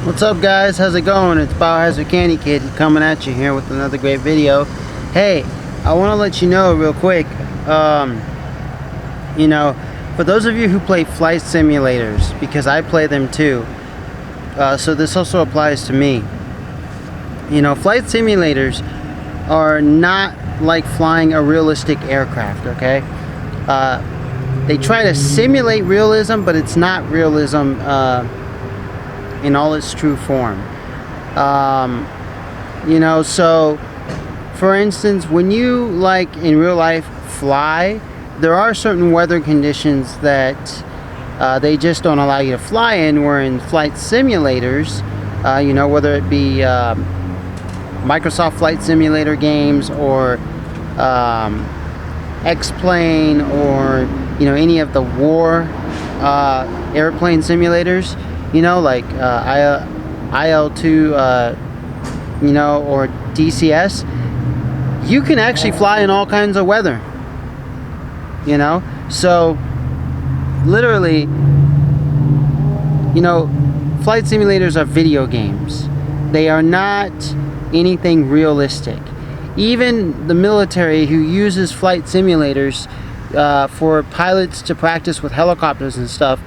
What's up, guys? How's it going? It's Biohazard Candy Kid coming at you here with another great video. Hey, I want to let you know real quick, for those of you who play flight simulators, because I play them too, so this also applies to me. Flight simulators are not like flying a realistic aircraft, okay? They try to simulate realism, but it's not realism in all its true form. So for instance, when you in real life fly, there are certain weather conditions that they just don't allow you to fly in, where in flight simulators, whether it be Microsoft Flight Simulator games or X-Plane or any of the war airplane simulators, like IL-2 or DCS, you can actually fly in all kinds of weather. So literally, flight simulators are video games. They are not anything realistic. Even the military, who uses flight simulators for pilots to practice with helicopters and stuff,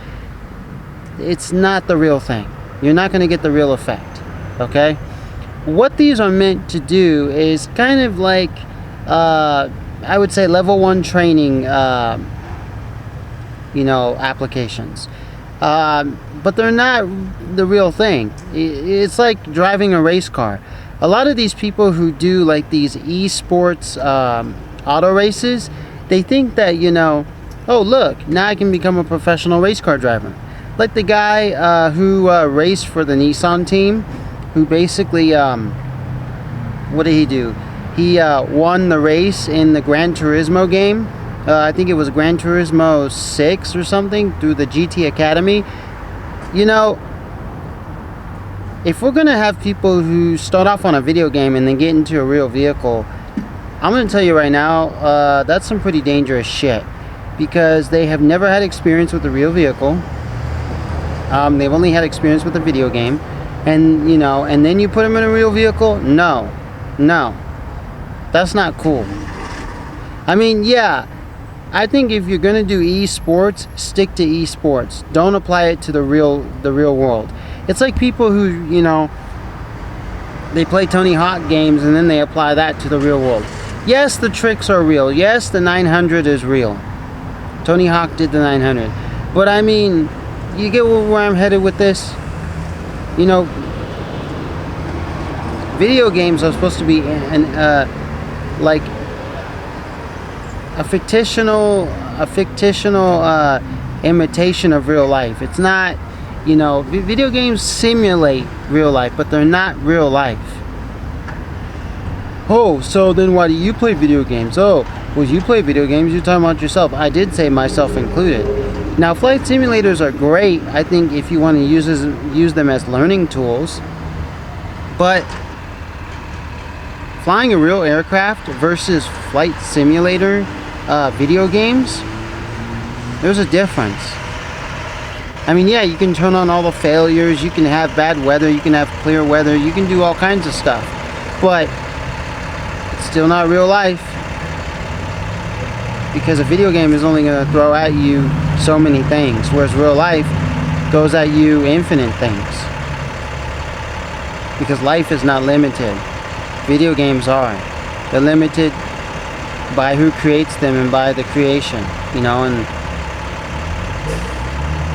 it's not the real thing. You're not going to get the real effect, okay? What these are meant to do is kind of like, I would say, level 1 training, applications. But they're not the real thing. It's like driving a race car. A lot of these people who do these esports auto races, they think that, oh look, now I can become a professional race car driver. Like the guy who raced for the Nissan team, who basically, what did he do? He won the race in the Gran Turismo game. I think it was Gran Turismo 6 or something, through the GT Academy. If we're going to have people who start off on a video game and then get into a real vehicle, I'm going to tell you right now, that's some pretty dangerous shit. Because they have never had experience with a real vehicle. They've only had experience with a video game. And, and then you put them in a real vehicle? No. That's not cool. I mean, yeah, I think if you're going to do esports, stick to esports. Don't apply it to the real world. It's like people who, they play Tony Hawk games and then they apply that to the real world. Yes, the tricks are real. Yes, the 900 is real. Tony Hawk did the 900. But I mean, you get where I'm headed with this? Video games are supposed to be like a fictional imitation of real life. It's not, video games simulate real life, but they're not real life. Oh, so then why do you play video games? Oh, well, you play video games, you're talking about yourself. I did say myself included. Now, flight simulators are great, I think, if you want to use them as learning tools. But flying a real aircraft versus flight simulator video games, there's a difference. I mean, yeah, you can turn on all the failures, you can have bad weather, you can have clear weather, you can do all kinds of stuff, but it's still not real life, because a video game is only going to throw at you so many things, whereas real life goes at you infinite things, because life is not limited. Video games are. They're limited by who creates them and by the creation, and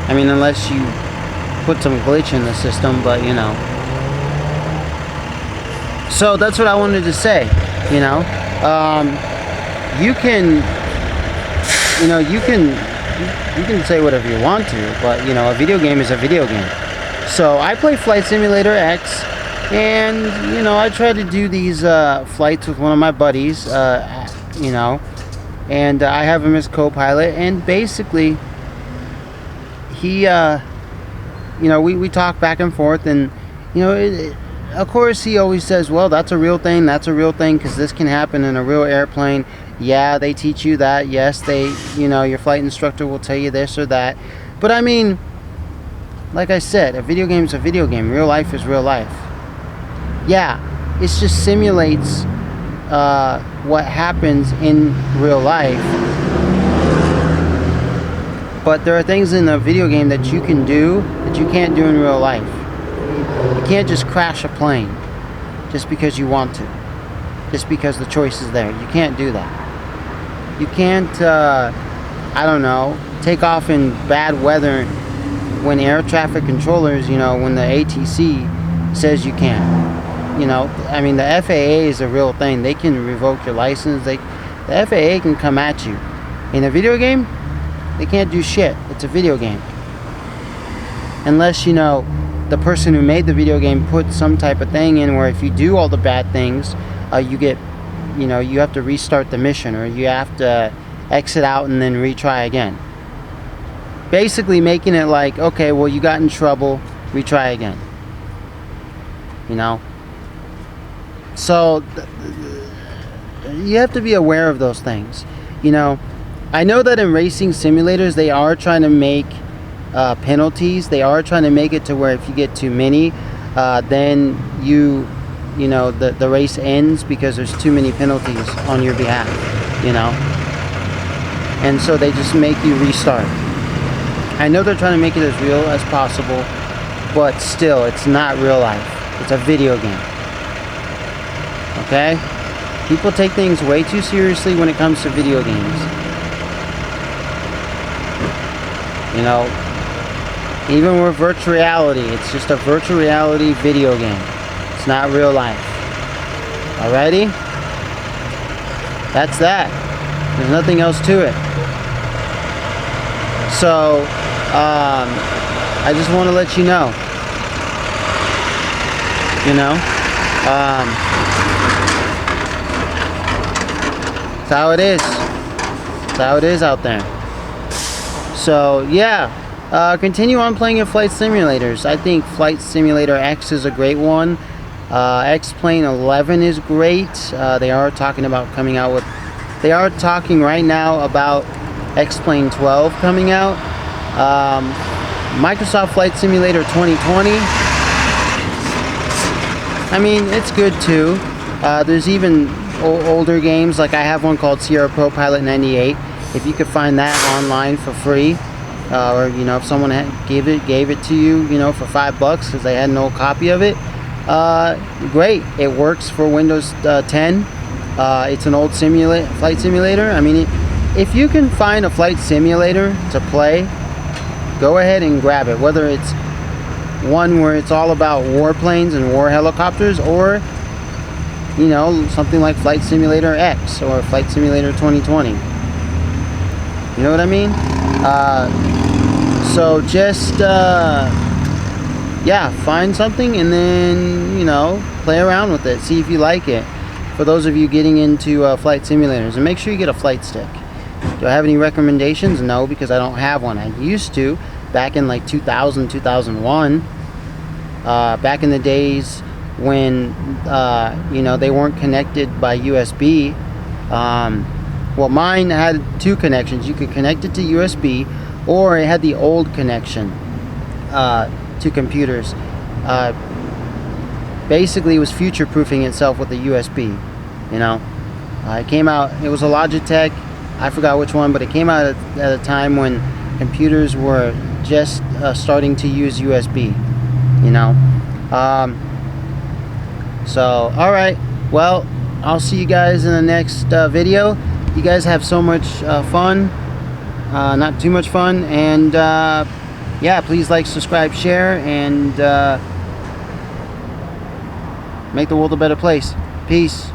I mean, unless you put some glitch in the system, but so that's what I wanted to say. You can say whatever you want to, but a video game is a video game. So I play Flight Simulator X, and I try to do these flights with one of my buddies, and I have him as co-pilot, and basically he we talk back and forth, and of course he always says, well, that's a real thing, because this can happen in a real airplane. Yeah, they teach you that. Yes, your flight instructor will tell you this or that. But I mean, like I said, a video game is a video game. Real life is real life. Yeah, it just simulates what happens in real life. But there are things in a video game that you can do that you can't do in real life. You can't just crash a plane just because you want to. Just because the choice is there. You can't do that. You can't, I don't know, take off in bad weather when air traffic controllers, you know, when the ATC says you can't. You know, I mean, the FAA is a real thing. They can revoke your license. The FAA can come at you. In a video game, they can't do shit. It's a video game. Unless, you know, the person who made the video game put some type of thing in where if you do all the bad things, you get, you know, you have to restart the mission, or you have to exit out and then retry again. Basically making it like, okay, well, you got in trouble, retry again. You know? So you have to be aware of those things. You know, I know that in racing simulators they are trying to make penalties. They are trying to make it to where if you get too many, then you know, the race ends because there's too many penalties on your behalf, you know. And so they just make you restart. I know they're trying to make it as real as possible, but still, it's not real life. It's a video game. Okay? People take things way too seriously when it comes to video games. You know, even with virtual reality, it's just a virtual reality video game. It's not real life. Alrighty? That's that. There's nothing else to it. So, I just want to let you know. You know? It's how it is. It's how it is out there. So, yeah. Continue on playing your flight simulators. I think Flight Simulator X is a great one. X-Plane 11 is great. They are talking about coming out with... They are talking right now about X-Plane 12 coming out. Microsoft Flight Simulator 2020. I mean, it's good too. There's even older games, like I have one called Sierra Pro Pilot 98. If you could find that online for free, or you know, if someone gave it to you, you know, for $5 because they had no copy of it, great. It works for Windows 10. It's an old flight simulator. I mean, if you can find a flight simulator to play, go ahead and grab it. Whether it's one where it's all about warplanes and war helicopters, or you know, something like Flight Simulator X or Flight Simulator 2020. You know what I mean? So just yeah, find something and then, you know, play around with it. See if you like it. For those of you getting into flight simulators, and make sure you get a flight stick. Do I have any recommendations? No, because I don't have one. I used to back in like 2000, 2001. Back in the days when you know, they weren't connected by USB. Well, mine had two connections. You could connect it to USB, or it had the old connection to computers. Basically, it was future-proofing itself with the USB. You know, it came out. It was a Logitech. I forgot which one, but it came out at a time when computers were just starting to use USB. You know. So, all right. Well, I'll see you guys in the next video. You guys have so much fun. Not too much fun. And yeah, please like, subscribe, share, and make the world a better place. Peace.